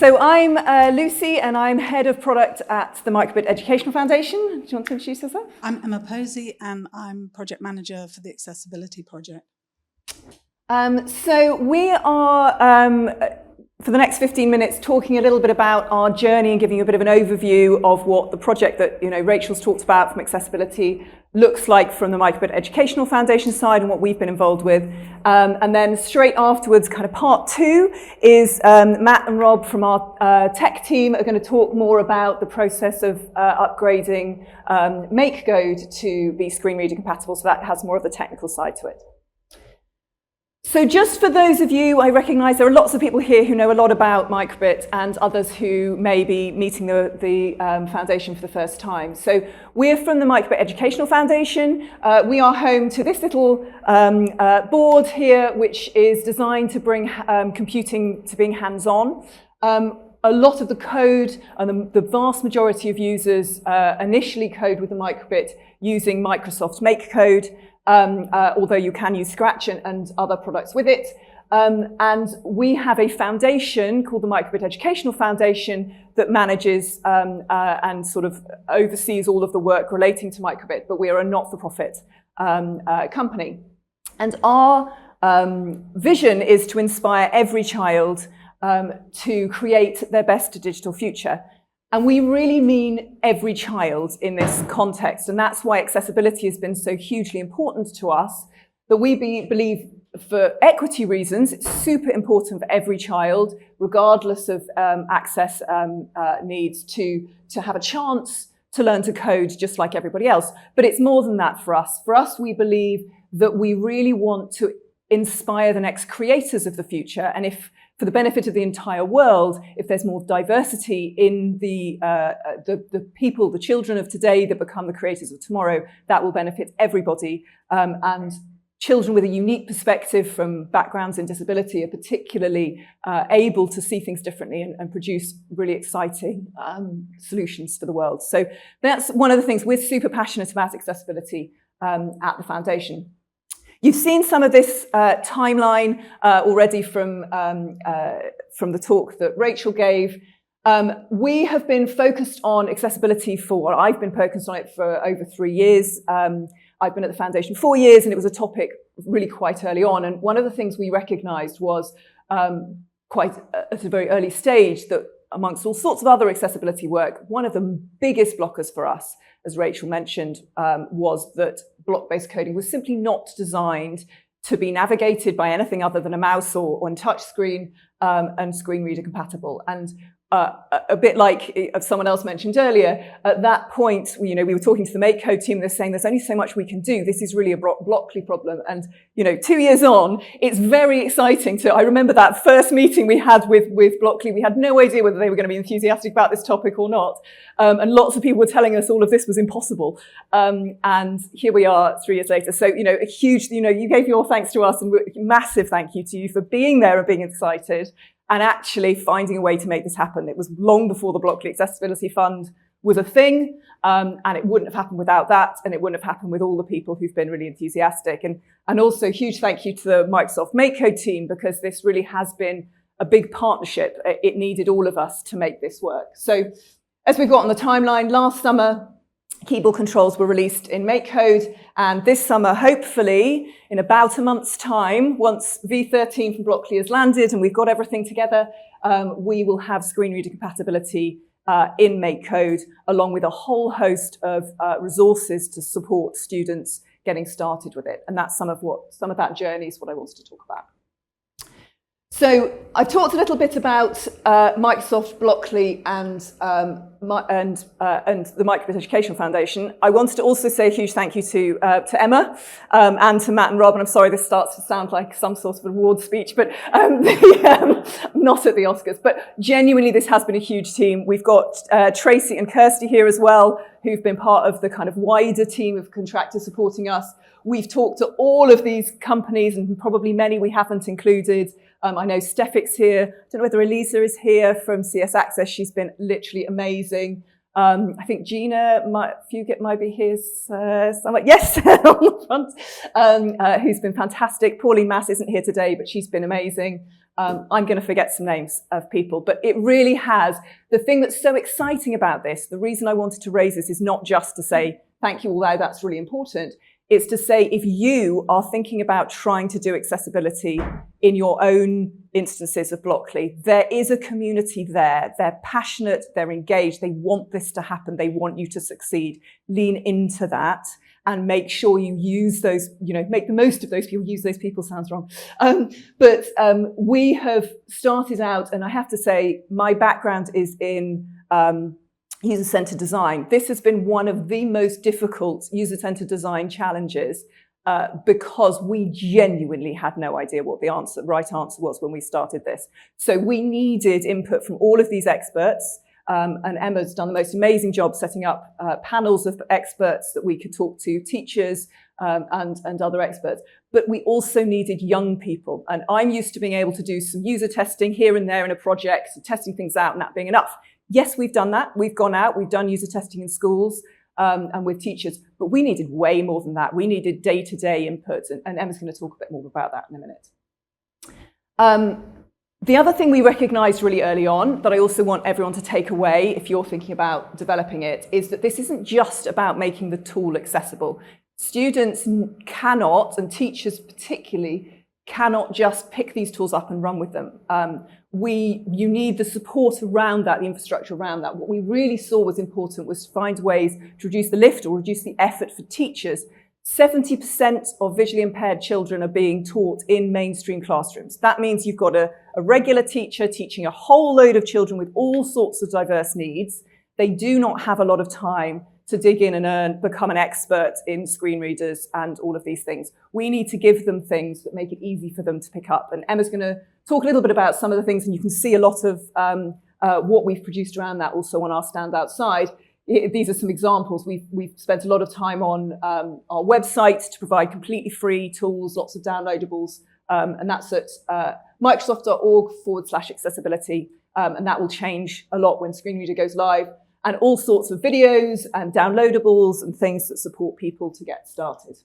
So I'm Lucy, and I'm Head of Product at the MakeCode Educational Foundation. Do you want to introduce yourself? I'm Emma Posey, and I'm Project Manager for the Accessibility Project. So we are, for the next 15 minutes, talking a little bit about our journey and giving you a bit of an overview of what the project that Rachel's talked about from accessibility looks like from the MakeCode Educational Foundation side and what we've been involved with. And then straight afterwards, kind of part two, is Matt and Rob from our tech team are going to talk more about the process of upgrading MakeCode to be screen reader compatible, so that has more of the technical side to it. So just for those of you, I recognise there are lots of people here who know a lot about MakeCode and others who may be meeting the foundation for the first time. So we're from the MakeCode Educational Foundation. We are home to this little board here, which is designed to bring computing to being hands-on. A lot of the code and the vast majority of users initially code with the MakeCode using Microsoft's MakeCode. Although you can use Scratch and other products with it. And we have a foundation called the MakeCode Educational Foundation that manages and sort of oversees all of the work relating to MakeCode, but we are a not-for-profit company. And our vision is to inspire every child to create their best digital future. And we really mean every child in this context. And that's why accessibility has been so hugely important to us, that we believe for equity reasons, it's super important for every child, regardless of access needs, to have a chance to learn to code just like everybody else. But it's more than that for us. For us, we believe that we really want to inspire the next creators of the future. And if for the benefit of the entire world, if there's more diversity in the people, the children of today that become the creators of tomorrow, that will benefit everybody. And children with a unique perspective from backgrounds in disability are particularly able to see things differently and produce really exciting solutions for the world. So that's one of the things. We're super passionate about accessibility at the foundation. You've seen some of this timeline already from the talk that Rachel gave. We have been focused on accessibility well, I've been focused on it for over 3 years. I've been at the foundation 4 years, and it was a topic really quite early on. And one of the things we recognized was quite at a very early stage that amongst all sorts of other accessibility work, one of the biggest blockers for us, as Rachel mentioned, was that block-based coding was simply not designed to be navigated by anything other than a mouse or on touch screen and screen reader compatible. And a bit like someone else mentioned earlier, at that point, we were talking to the MakeCode team, they're saying there's only so much we can do. This is really a Blockly problem. And 2 years on, it's very exciting I remember that first meeting we had with Blockly. We had no idea whether they were going to be enthusiastic about this topic or not. And lots of people were telling us all of this was impossible. And here we are 3 years later. So, a huge, you gave your thanks to us, and massive thank you to you for being there and being excited and actually finding a way to make this happen. It was long before the Blockly Accessibility Fund was a thing, and it wouldn't have happened without that, and it wouldn't have happened with all the people who've been really enthusiastic. And also huge thank you to the Microsoft MakeCode team, because this really has been a big partnership. It needed all of us to make this work. So as we've got on the timeline, last summer, keyboard controls were released in MakeCode, and this summer, hopefully, in about a month's time, once V13 from Blockly has landed and we've got everything together, we will have screen reader compatibility in MakeCode, along with a whole host of resources to support students getting started with it. And that's some of that journey is what I wanted to talk about. So I've talked a little bit about Microsoft, Blockly, and the MakeCode Educational Foundation. I wanted to also say a huge thank you to Emma and to Matt and Rob. And I'm sorry this starts to sound like some sort of award speech, but not at the Oscars. But genuinely, this has been a huge team. We've got Tracy and Kirsty here as well, who've been part of the kind of wider team of contractors supporting us. We've talked to all of these companies, and probably many we haven't included. I know Steffic's here. I don't know whether Elisa is here from CS Access. She's been literally amazing. I think Gina Fugit might be here somewhere. Yes, on the front, who's been fantastic. Pauline Mass isn't here today, but she's been amazing. I'm going to forget some names of people, but it really has. The thing that's so exciting about this, the reason I wanted to raise this is not just to say, thank you, although that's really important. It's to say, if you are thinking about trying to do accessibility in your own instances of Blockly, there is a community there. They're passionate, they're engaged, they want this to happen, they want you to succeed. Lean into that and make sure you use those, make the most of those people. Use those people sounds wrong. But we have started out, and I have to say, my background is in user-centered design. This has been one of the most difficult user-centered design challenges because we genuinely had no idea what the right answer was when we started this. So we needed input from all of these experts. And Emma's done the most amazing job setting up panels of experts that we could talk to, teachers and other experts. But we also needed young people. And I'm used to being able to do some user testing here and there in a project, testing things out and that being enough. Yes, we've done that. We've gone out, we've done user testing in schools and with teachers, but we needed way more than that. We needed day-to-day input, and Emma's going to talk a bit more about that in a minute. The other thing we recognized really early on that I also want everyone to take away if you're thinking about developing it is that this isn't just about making the tool accessible. Students cannot, and teachers particularly, cannot just pick these tools up and run with them. You need the support around that, the infrastructure around that. What we really saw was important was to find ways to reduce the lift or reduce the effort for teachers. 70% of visually impaired children are being taught in mainstream classrooms. That means you've got a regular teacher teaching a whole load of children with all sorts of diverse needs. They do not have a lot of time to dig in and become an expert in screen readers and all of these things. We need to give them things that make it easy for them to pick up. And Emma's going to talk a little bit about some of the things, and you can see a lot of what we've produced around that also on our stand outside. These are some examples. We've spent a lot of time on our website to provide completely free tools, lots of downloadables, and that's at microsoft.org/accessibility, and that will change a lot when Screen Reader goes live, and all sorts of videos and downloadables and things that support people to get started.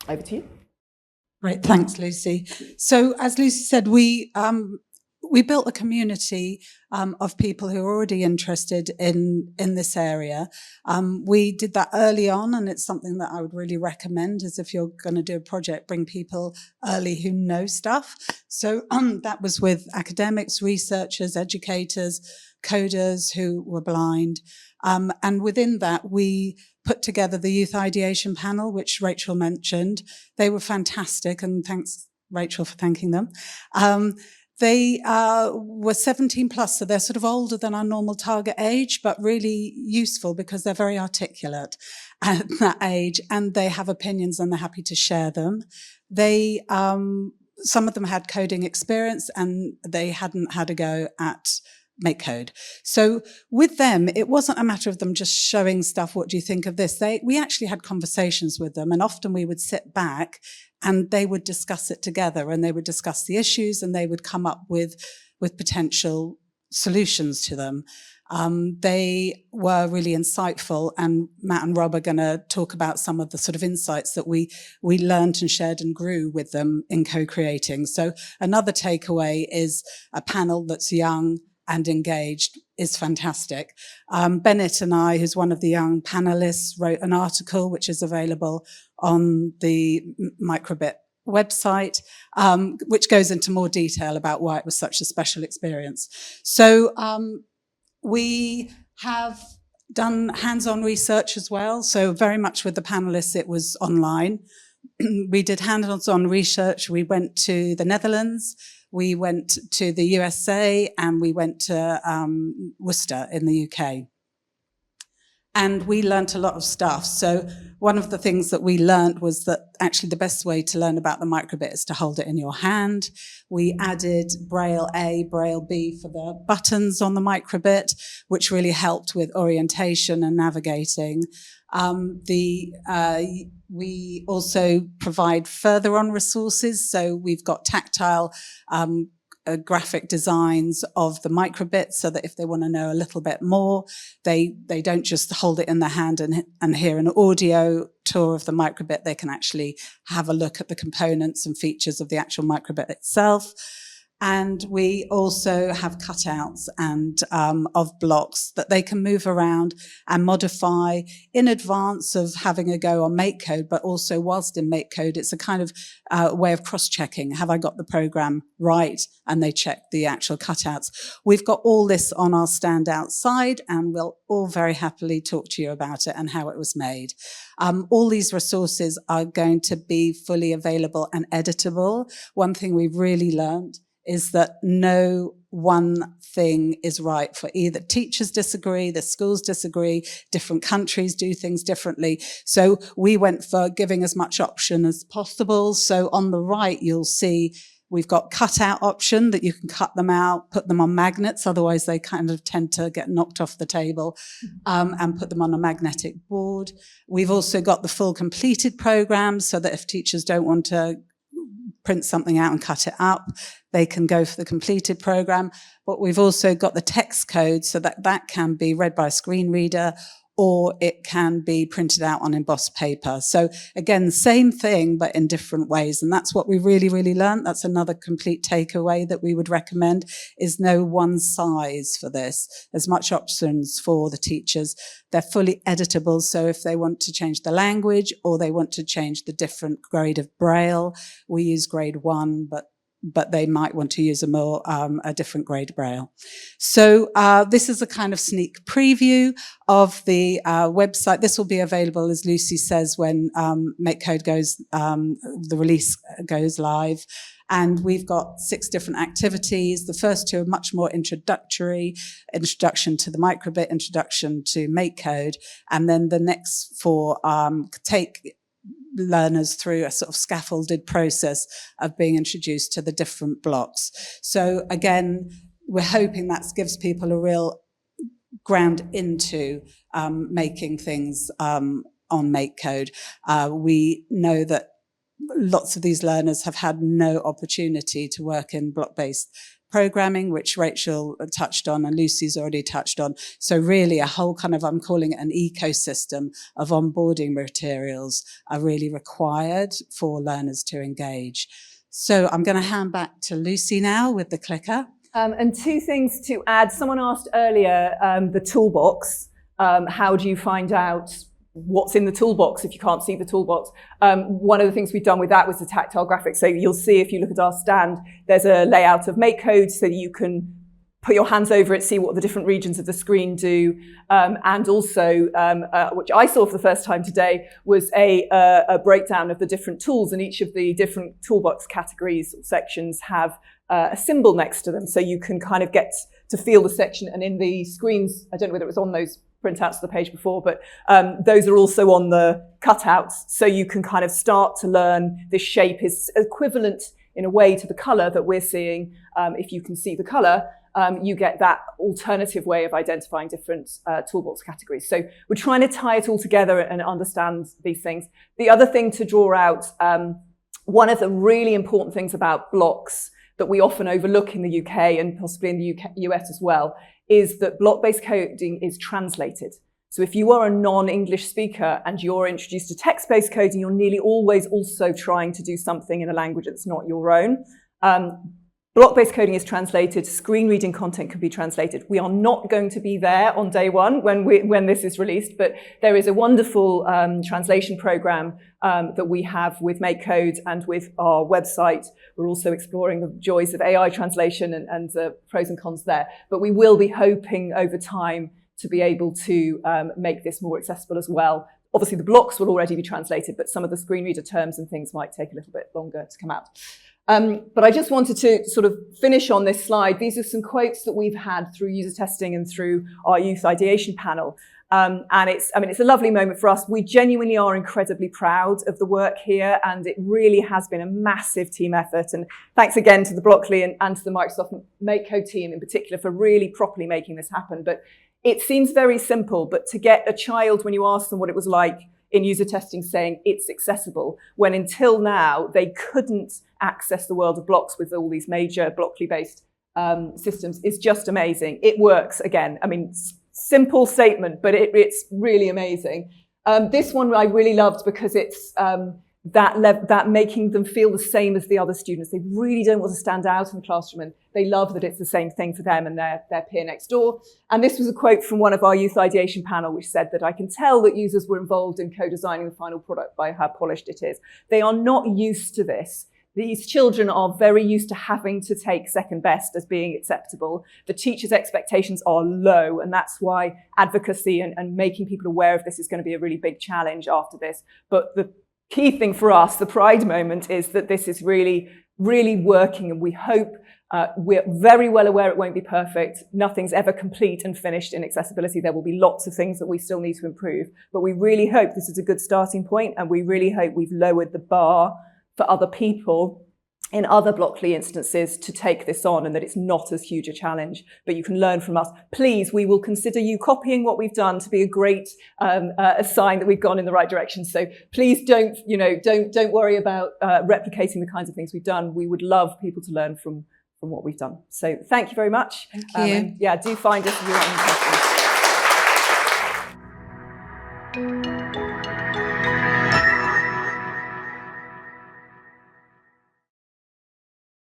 Over to you. Great, thanks, Lucy. So, as Lucy said, we built a community of people who are already interested in this area. We did that early on, and it's something that I would really recommend, is if you're going to do a project, bring people early who know stuff. So that was with academics, researchers, educators, coders who were blind. And within that, we put together the Youth Ideation Panel, which Rachel mentioned. They were fantastic, and thanks, Rachel, for thanking them. They were 17 plus, so they're sort of older than our normal target age, but really useful because they're very articulate at that age, and they have opinions and they're happy to share them. They, some of them had coding experience and they hadn't had a go at MakeCode. So with them, it wasn't a matter of them just showing stuff, what do you think of this? We actually had conversations with them, and often we would sit back and they would discuss it together, and they would discuss the issues, and they would come up with potential solutions to them. They were really insightful, and Matt and Rob are going to talk about some of the sort of insights that we learned and shared and grew with them in co-creating. So another takeaway is a panel that's young and engaged is fantastic. Bennett and I, who's one of the young panelists, wrote an article which is available on the Microbit website, which goes into more detail about why it was such a special experience. So we have done hands-on research as well. So very much with the panelists, it was online. We did hands-on research. We went to the Netherlands, we went to the USA, and we went to Worcester in the UK. And we learnt a lot of stuff. So one of the things that we learnt was that actually the best way to learn about the microbit is to hold it in your hand. We added Braille A, Braille B for the buttons on the microbit, which really helped with orientation and navigating. We also provide further on resources. So we've got tactile graphic designs of the microbit, so that if they want to know a little bit more, they don't just hold it in their hand and hear an audio tour of the microbit. They can actually have a look at the components and features of the actual microbit itself. And we also have cutouts and of blocks that they can move around and modify in advance of having a go on MakeCode, but also whilst in MakeCode, it's a kind of way of cross-checking. Have I got the program right? And they check the actual cutouts. We've got all this on our stand outside, and we'll all very happily talk to you about it and how it was made. All these resources are going to be fully available and editable. One thing we've really learned is that no one thing is right for either. Teachers disagree, the schools disagree, different countries do things differently. So we went for giving as much option as possible. So on the right, you'll see we've got cutout option that you can cut them out, put them on magnets, otherwise they kind of tend to get knocked off the table, and put them on a magnetic board. We've also got the full completed program so that if teachers don't want to print something out and cut it up, they can go for the completed program. But we've also got the text code so that that can be read by a screen reader, or it can be printed out on embossed paper. So again, same thing, but in different ways. And that's what we really, really learned. That's another complete takeaway that we would recommend, is no one size for this. There's much options for the teachers. They're fully editable. So if they want to change the language or they want to change the different grade of Braille, we use grade 1, but they might want to use a different grade Braille. So this is a kind of sneak preview of the website. This will be available, as Lucy says, when MakeCode goes, the release goes live. And we've got 6 different activities. The first 2 are much more introductory, introduction to the microbit, introduction to MakeCode. And then the next 4 take learners through a sort of scaffolded process of being introduced to the different blocks. So again, we're hoping that gives people a real ground into making things on MakeCode. We know that lots of these learners have had no opportunity to work in block-based programming, which Rachel touched on and Lucy's already touched on. So really a whole kind of, I'm calling it an ecosystem of onboarding materials are really required for learners to engage. So I'm going to hand back to Lucy now with the clicker. And 2 things to add. Someone asked earlier, the toolbox. How do you find out what's in the toolbox if you can't see the toolbox? One of the things we've done with that was the tactile graphics. So you'll see if you look at our stand, there's a layout of MakeCode so that you can put your hands over it, see what the different regions of the screen do. And also, which I saw for the first time today, was a breakdown of the different tools, and each of the different toolbox categories or sections have a symbol next to them. So you can kind of get to feel the section. And in the screens, I don't know whether it was on those printouts of the page before, but those are also on the cutouts. So you can kind of start to learn this shape is equivalent in a way to the color that we're seeing. If you can see the color, you get that alternative way of identifying different toolbox categories. So we're trying to tie it all together and understand these things. The other thing to draw out, one of the really important things about blocks that we often overlook in the UK and possibly in the US as well, is that block-based coding is translated. So if you are a non-English speaker and you're introduced to text-based coding, you're nearly always also trying to do something in a language that's not your own. Block-based coding is translated, screen reading content can be translated. We are not going to be there on day 1 when this is released, but there is a wonderful translation program that we have with MakeCode and with our website. We're also exploring the joys of AI translation and the pros and cons there. But we will be hoping over time to be able to make this more accessible as well. Obviously, the blocks will already be translated, but some of the screen reader terms and things might take a little bit longer to come out. But I just wanted to sort of finish on this slide. These are some quotes that we've had through user testing and through our youth ideation panel. And it's a lovely moment for us. We genuinely are incredibly proud of the work here, and it really has been a massive team effort. And thanks again to the Blockly and to the Microsoft MakeCode team in particular for really properly making this happen. But it seems very simple, but to get a child, when you ask them what it was like in user testing saying it's accessible, when until now they couldn't access the world of blocks with all these major Blockly-based systems, is just amazing. It works again. I mean, simple statement, but it's really amazing. This one I really loved because it's that making them feel the same as the other students. They really don't want to stand out in the classroom, and they love that it's the same thing for them and their peer next door. And this was a quote from one of our youth ideation panel, which said that I can tell that users were involved in co-designing the final product by how polished it is. They are not used to this. These children are very used to having to take second best as being acceptable. The teachers' expectations are low, and that's why advocacy and making people aware of this is going to be a really big challenge after this. But the key thing for us, the pride moment, is that this is really, really working, and we hope, we're very well aware it won't be perfect. Nothing's ever complete and finished in accessibility. There will be lots of things that we still need to improve, but we really hope this is a good starting point, and we really hope we've lowered the bar for other people in other Blockly instances to take this on, and that it's not as huge a challenge, but you can learn from us. Please, we will consider you copying what we've done to be a great a sign that we've gone in the right direction. So please don't worry about replicating the kinds of things we've done. We would love people to learn from what we've done. So thank you very much. Thank you. Yeah, do find us if you have any questions.